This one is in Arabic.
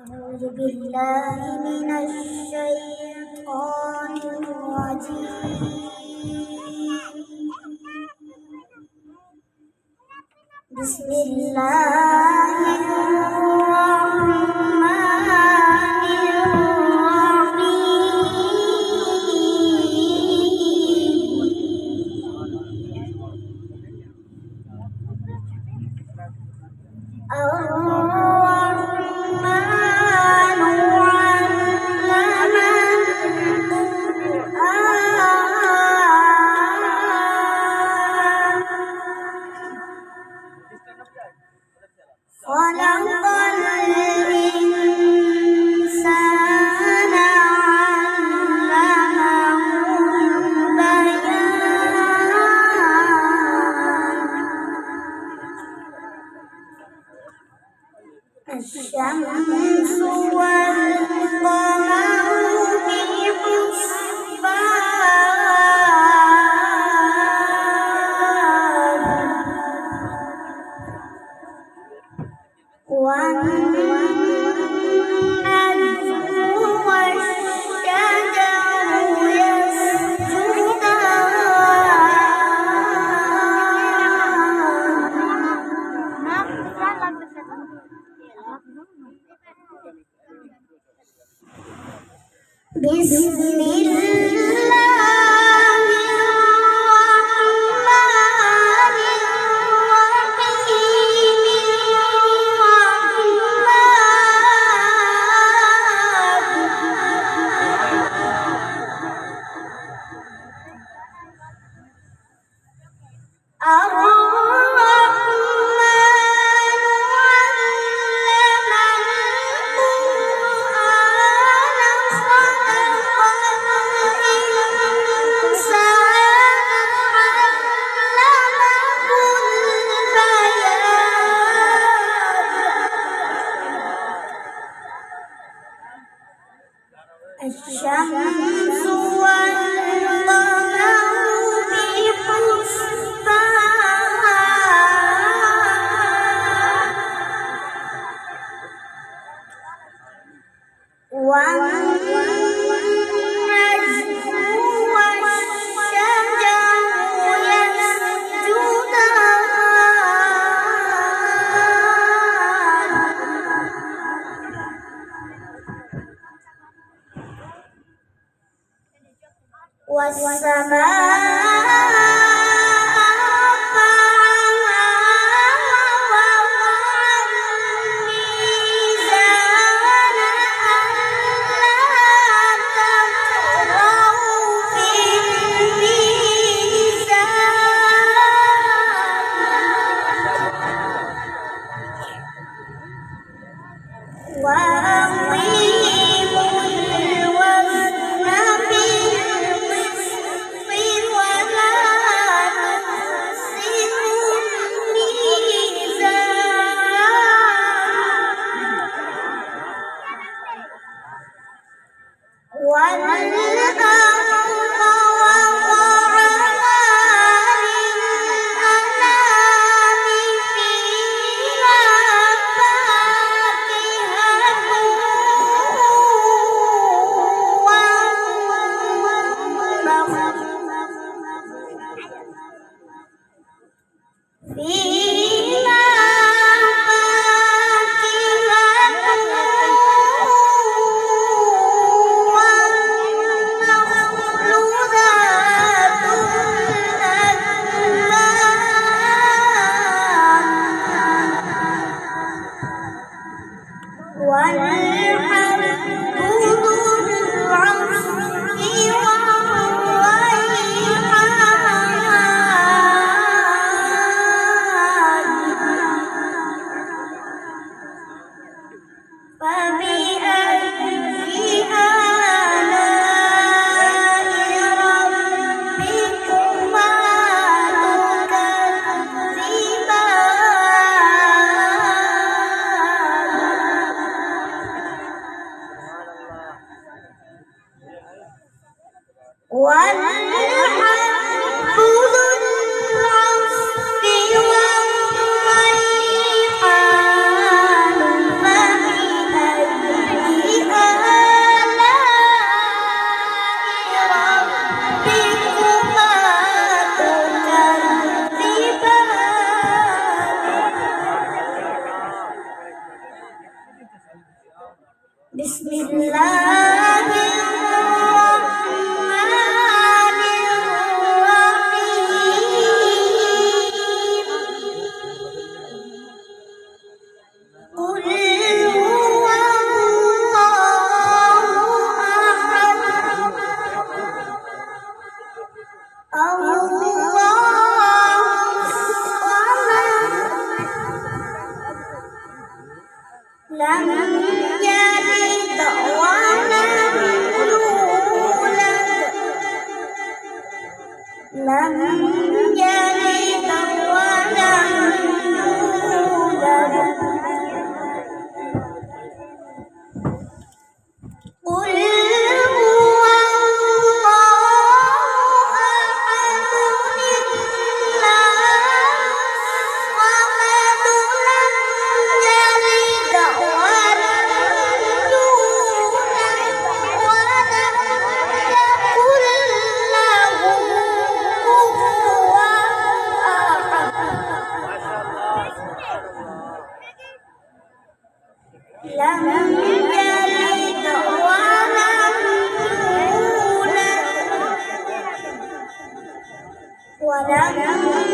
أعوذ بالله من الشيطان الرجيم. بسم الله الرحمن الرحيم. خلق الإنسان علمه البيان. الشمس والقمر بحسبان والنجم والشجر يسجدان. بسم الله الرحمن الشمس والقمر بحسبان والنجم والشجر يسجدان. والسماء والحب ذو العصف والريحان فبأي بسم الله الرحمن الرحيم قل هو الله أحد الله الصمد لم يلد ولم يولد لم يلد ولم يولد قل هو الله أحد الله الصمد لم يلد ولم يولد ولم يكن له كفوا أحد لم يلد ولم يولد ولم